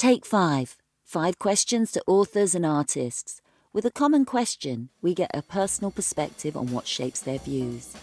Take 5. 5 questions to authors and artists. With a common question, we get a personal perspective on what shapes their views.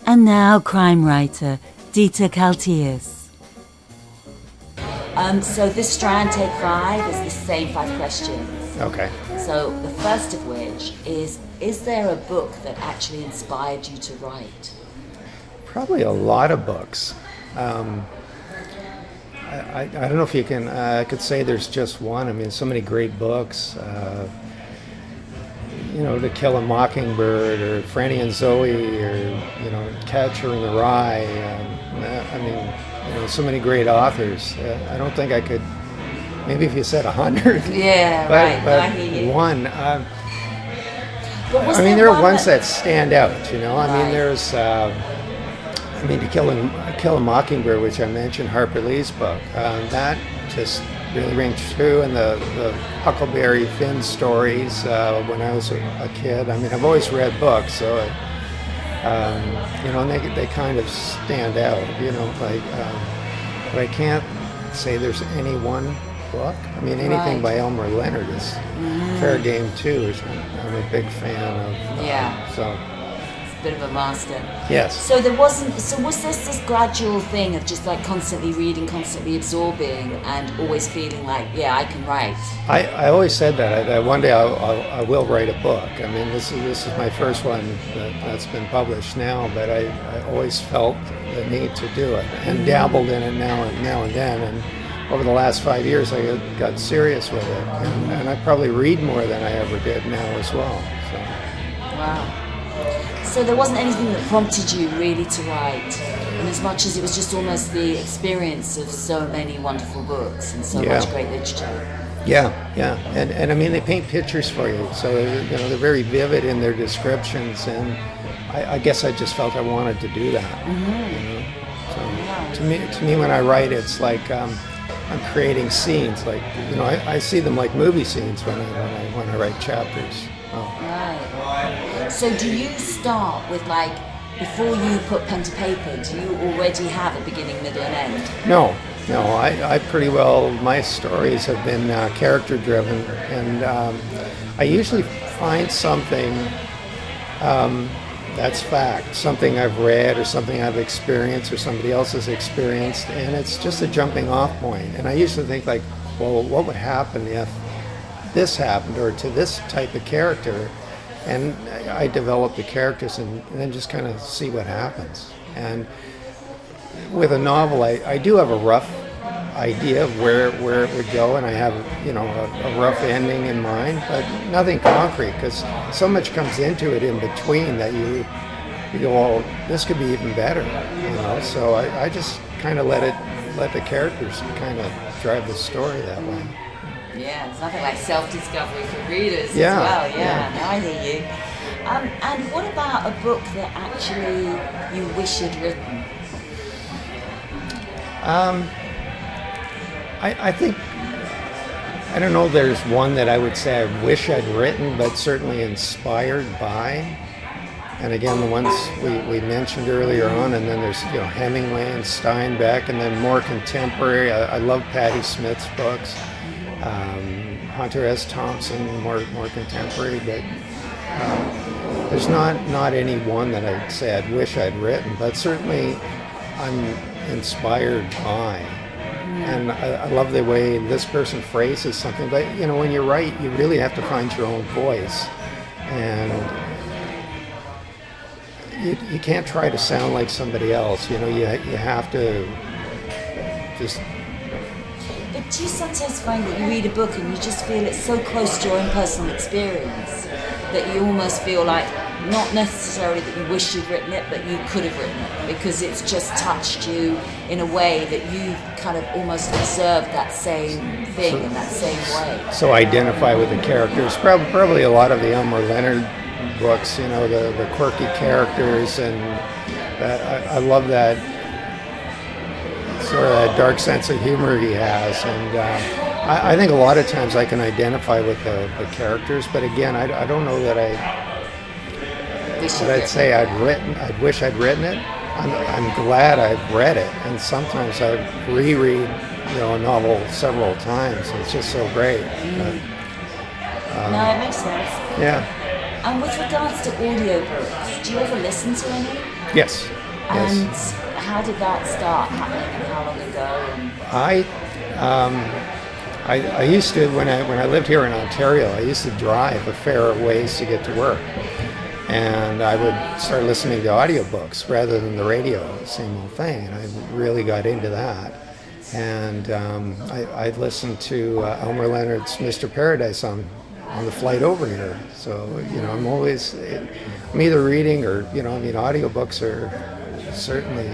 And now, crime writer Dieter Kalteis. So this strand, take 5, is the same 5 questions. Okay. So the first of which is there a book that actually inspired you to write? Probably a lot of books. I don't know if you can, I could say there's just one. I mean, so many great books. To Kill a Mockingbird, or Franny and Zoe, or, Catcher in the Rye. So many great authors. I don't think I could, maybe if you said 100. Yeah, but, right. I hear you. One. But there are ones that stand out, Right. There's, To Kill a Mockingbird, which I mentioned, Harper Lee's book, that just really rings true, and the Huckleberry Finn stories when I was a kid. I've always read books, so and they kind of stand out, but I can't say there's any one book. Anything Right. by Elmer Leonard is fair game too, which I'm a big fan of. Yeah. So. Bit of a master. Yes. So was this gradual thing of just like constantly reading, constantly absorbing, and always feeling like, yeah, I can write? I always said that one day I will write a book. This is my first one that's been published now, but I always felt the need to do it, and dabbled in it now and then, and over the last 5 years I got serious with it, and I probably read more than I ever did now as well. So. Wow. So there wasn't anything that prompted you really to write, and as much as it was just almost the experience of so many wonderful books and so much great literature. Yeah, and they paint pictures for you, so they're very vivid in their descriptions, and I guess I just felt I wanted to do that. So to me, when I write, it's like I'm creating scenes. Like I see them like movie scenes when I write chapters. Right. So do you start with, like, before you put pen to paper, do you already have a beginning, middle, and end? No. I pretty well, my stories have been character driven, and I usually find something that's fact, something I've read or something I've experienced or somebody else has experienced, and it's just a jumping off point. And I usually think, like, well, what would happen if this happened, or to this type of character, and I develop the characters and then just kind of see what happens. And with a novel, I do have a rough idea of where it would go, and I have a rough ending in mind, but nothing concrete, because so much comes into it in between that you go, well, this could be even better, So I just kind of let the characters kind of drive the story that way. Yeah, there's nothing like self-discovery for readers as Yeah, well. yeah. No, I hear you. And what about a book that actually you wish you'd written? I think, I don't know, there's one that I would say I wish I'd written, but certainly inspired by. And again, the ones we mentioned earlier on, and then there's Hemingway and Steinbeck, and then more contemporary. I love Patti Smith's books. Hunter S. Thompson, more contemporary, but there's not any one that I'd say I'd wish I'd written, but certainly I'm inspired by. And I love the way this person phrases something, but when you write, you really have to find your own voice, and you can't try to sound like somebody else. You have to just. But do you sometimes find that you read a book and you just feel it's so close to your own personal experience that you almost feel like, not necessarily that you wish you'd written it, but you could have written it because it's just touched you in a way that you kind of almost observed that same thing in that same way? So identify with the characters. Probably a lot of the Elmer Leonard books, the quirky characters, and I love that sort of that dark sense of humor he has, and I think a lot of times I can identify with the characters, but again, I don't know that that I'd say I'd wish I'd written it. I'm glad I've read it, and sometimes I reread, a novel several times. It's just so great. But, no, it makes sense. Yeah. And with regards to audiobooks, do you ever listen to any? Yes. And Yes. how did that start happening, and how long ago? I used to, when I lived here in Ontario, I used to drive a fair ways to get to work. And I would start listening to audiobooks rather than the radio, same old thing. And I really got into that. And I listened to Elmer Leonard's Mr. Paradise on the flight over here. So, I'm either reading or, audiobooks are certainly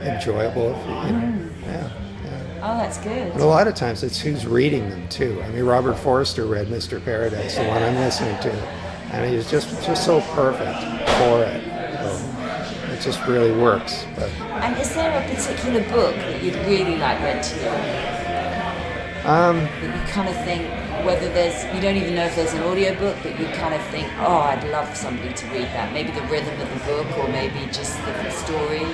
enjoyable. Yeah. Oh, that's good. And a lot of times it's who's reading them too. I mean, Robert Forster read Mr. Paradise, the one I'm listening to, and he's just so perfect for it. So it just really works. But, and is there a particular book that you'd really like read to you? That you kind of think, you don't even know if there's an audiobook, but you kind of think, oh, I'd love somebody to read that. Maybe the rhythm of the book, or maybe just the story.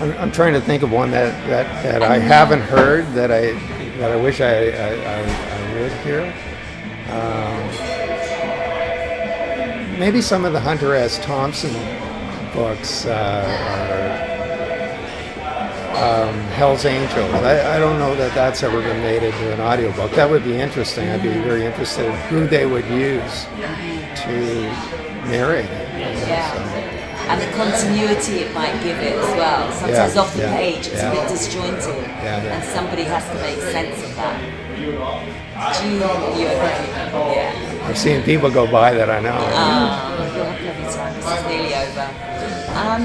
I'm trying to think of one that I haven't heard that I wish I would hear. Maybe some of the Hunter S. Thompson books, Hell's Angels. I don't know that that's ever been made into an audiobook. That would be interesting. I'd be very interested in who they would use to narrate it. Yeah. And the continuity it might give it as well. Sometimes off the page it's a bit disjointed, and somebody has to make sense of that. I've seen people go by that, I know. You'll have plenty of time. This is nearly over.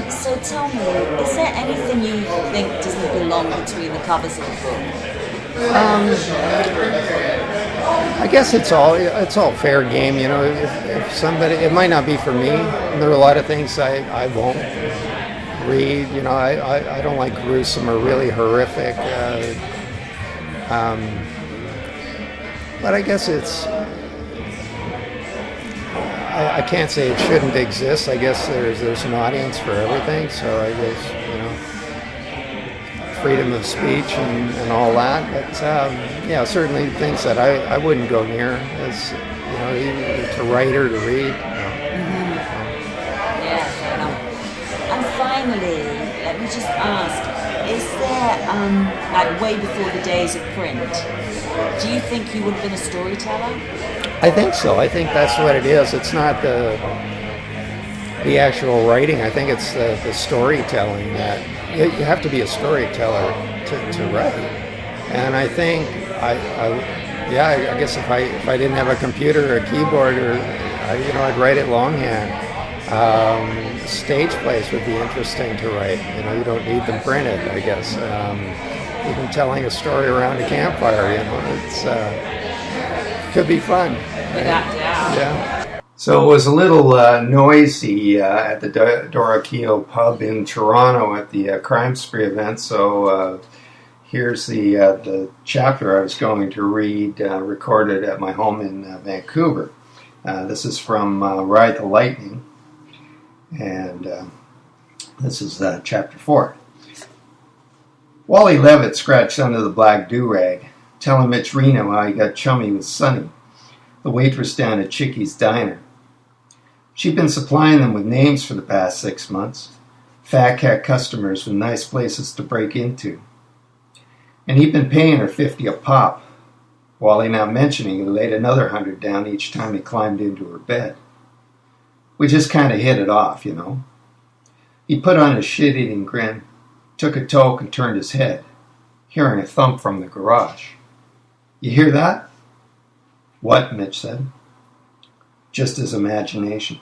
So tell me, is there anything you think doesn't belong between the covers of the book? I guess it's all fair game, if somebody, it might not be for me, and there are a lot of things I won't read, I don't like gruesome or really horrific, but I guess I can't say it shouldn't exist. I guess there's an audience for everything, so I guess, freedom of speech and all that, but certainly things that I wouldn't go near as to write or to read. Yeah, fair enough. And finally, let me just ask: is there, like way before the days of print, do you think you would have been a storyteller? I think so. I think that's what it is. It's not the actual writing. I think it's the storytelling that. You have to be a storyteller to write, and I think I guess if I didn't have a computer or a keyboard I'd write it longhand. Stage plays would be interesting to write. You don't need them printed. I guess even telling a story around a campfire, it's could be fun. Right? Yeah. So it was a little noisy at the Dora Keogh pub in Toronto at the Crime Spree event. So here's the chapter I was going to read, recorded at my home in Vancouver. This is from Ride the Lightning, and this is chapter 4. Wally Levitt scratched under the black do-rag, telling Mitch Reno how he got chummy with Sonny, the waitress down at Chickie's Diner. She'd been supplying them with names for the past 6 months, fat cat customers with nice places to break into. And he'd been paying her $50 a pop, Wally not mentioning he laid another $100 down each time he climbed into her bed. We just kind of hit it off, He put on his shit-eating grin, took a toke and turned his head, hearing a thump from the garage. "You hear that?" "What?" Mitch said. Just his imagination.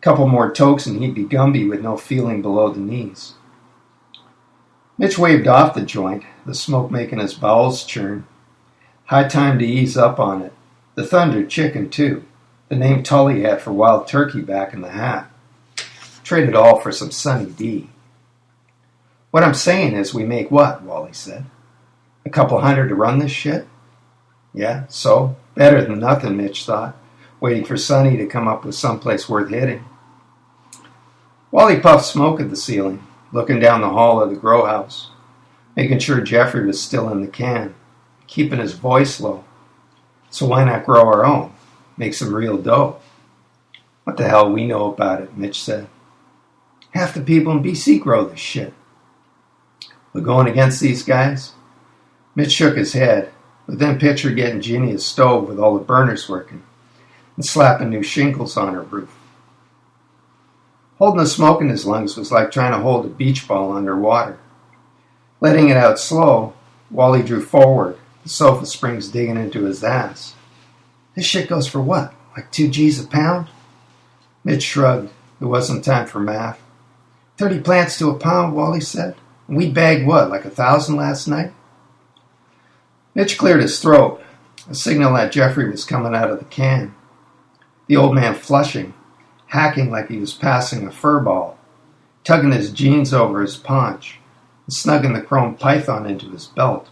Couple more tokes and he'd be Gumby with no feeling below the knees. Mitch waved off the joint, the smoke making his bowels churn. High time to ease up on it. The Thunder Chicken, too. The name Tully had for wild turkey back in the hat. Traded all for some Sunny D. "What I'm saying is we make what?" Wally said. "A couple $100 to run this shit?" "Yeah, so? Better than nothing, Mitch thought, waiting for Sonny to come up with someplace worth hitting. Wally puffed smoke at the ceiling, looking down the hall of the grow house, making sure Jeffrey was still in the can, keeping his voice low. So why not grow our own? Make some real dough. What the hell we know about it, Mitch said. Half the people in BC grow this shit. We're going against these guys? Mitch shook his head, but then pictured getting Ginny a stove with all the burners working and slapping new shingles on her roof. Holding the smoke in his lungs was like trying to hold a beach ball underwater. Letting it out slow, Wally drew forward, the sofa springs digging into his ass. This shit goes for what? Like 2 G's a pound? Mitch shrugged. It wasn't time for math. 30 plants to a pound, Wally said. And we bagged what, like 1,000 last night? Mitch cleared his throat, a signal that Jeffrey was coming out of the can. The old man flushing, hacking like he was passing a fur ball, tugging his jeans over his paunch, and snugging the chrome python into his belt.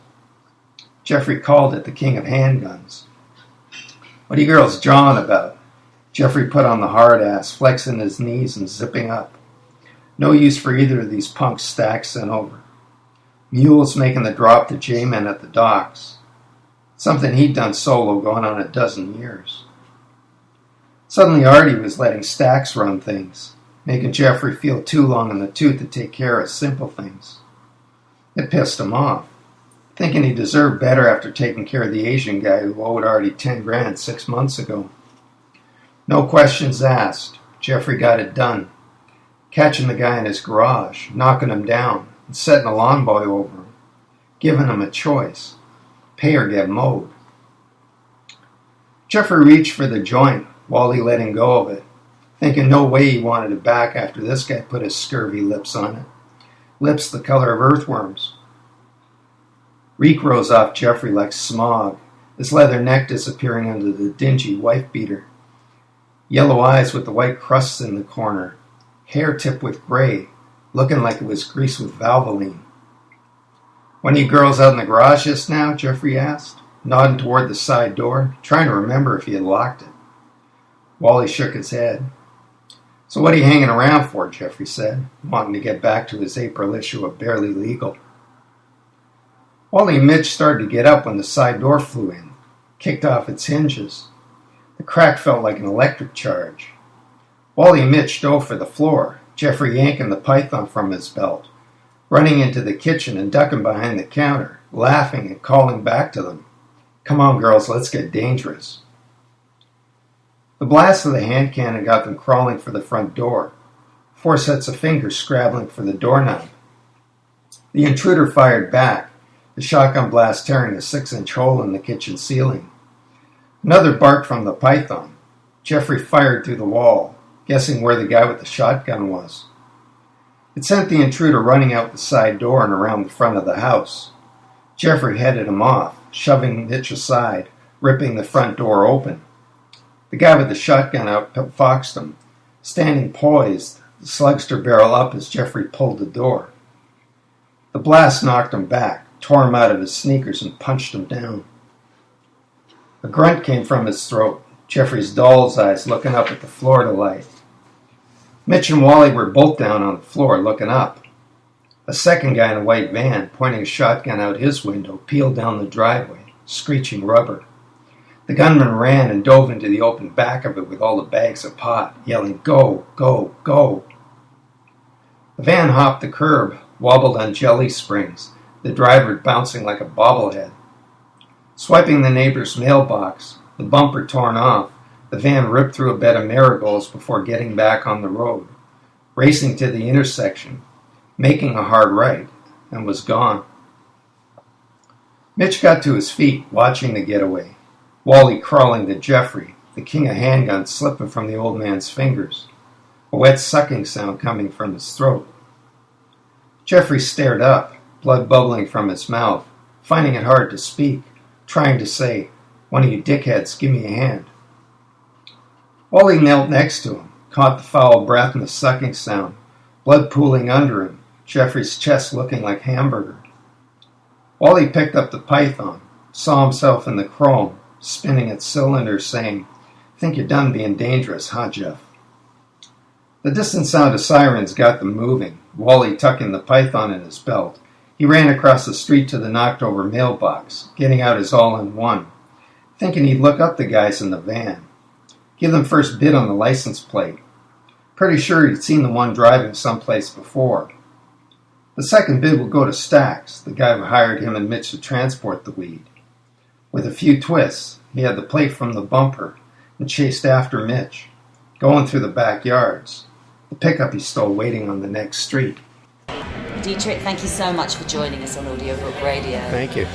Jeffrey called it the king of handguns. What are you girls jawing about? Jeffrey put on the hard ass, flexing his knees and zipping up. No use for either of these punks Stack sent over. Mules making the drop to J-men at the docks. Something he'd done solo going on a dozen years. Suddenly Artie was letting Stacks run things, making Jeffrey feel too long in the tooth to take care of simple things. It pissed him off, thinking he deserved better after taking care of the Asian guy who owed Artie 10 grand 6 months ago. No questions asked, Jeffrey got it done, catching the guy in his garage, knocking him down, and setting a lawn boy over him, giving him a choice, pay or get mowed. Jeffrey reached for the joint, Wally letting go of it, thinking no way he wanted it back after this guy put his scurvy lips on it, lips the color of earthworms. Reek rose off Jeffrey like smog, his leather neck disappearing under the dingy wife beater. Yellow eyes with the white crusts in the corner, hair tipped with gray, looking like it was greased with Valvoline. One of you girls out in the garage just now? Jeffrey asked, nodding toward the side door, trying to remember if he had locked it. Wally shook his head. So what are you hanging around for? Jeffrey said, wanting to get back to his April issue of Barely Legal. Wally and Mitch started to get up when the side door flew in, kicked off its hinges. The crack felt like an electric charge. Wally and Mitch dove for the floor, Jeffrey yanking the python from his belt, running into the kitchen and ducking behind the counter, laughing and calling back to them. Come on, girls, let's get dangerous. The blast of the hand cannon got them crawling for the front door, 4 sets of fingers scrabbling for the doorknob. The intruder fired back, the shotgun blast tearing a 6-inch hole in the kitchen ceiling. Another barked from the python. Jeffrey fired through the wall, guessing where the guy with the shotgun was. It sent the intruder running out the side door and around the front of the house. Jeffrey headed him off, shoving Mitch aside, ripping the front door open. The guy with the shotgun outfoxed him, standing poised, the slugster barrel up as Jeffrey pulled the door. The blast knocked him back, tore him out of his sneakers, and punched him down. A grunt came from his throat, Jeffrey's doll's eyes looking up at the Florida light. Mitch and Wally were both down on the floor, looking up. A second guy in a white van, pointing a shotgun out his window, peeled down the driveway, screeching rubber. The gunman ran and dove into the open back of it with all the bags of pot, yelling, "Go, go, go!" The van hopped the curb, wobbled on jelly springs, the driver bouncing like a bobblehead. Swiping the neighbor's mailbox, the bumper torn off, the van ripped through a bed of marigolds before getting back on the road, racing to the intersection, making a hard right, and was gone. Mitch got to his feet, watching the getaway, Wally crawling to Jeffrey, the king of handguns slipping from the old man's fingers, a wet sucking sound coming from his throat. Jeffrey stared up, blood bubbling from his mouth, finding it hard to speak, trying to say, "One of you dickheads, give me a hand." Wally knelt next to him, caught the foul breath and the sucking sound, blood pooling under him, Jeffrey's chest looking like hamburger. Wally picked up the python, saw himself in the chrome, spinning its cylinders, saying, "Think you're done being dangerous, huh, Jeff?" The distant sound of sirens got them moving, Wally tucking the python in his belt. He ran across the street to the knocked-over mailbox, getting out his all-in-one, thinking he'd look up the guys in the van, give them first bid on the license plate. Pretty sure he'd seen the one driving someplace before. The second bid would go to Stax, the guy who hired him and Mitch to transport the weed. With a few twists, he had the plate from the bumper and chased after Mitch, going through the backyards, the pickup he stole waiting on the next street. Dietrich, thank you so much for joining us on Audiobook Radio. Thank you.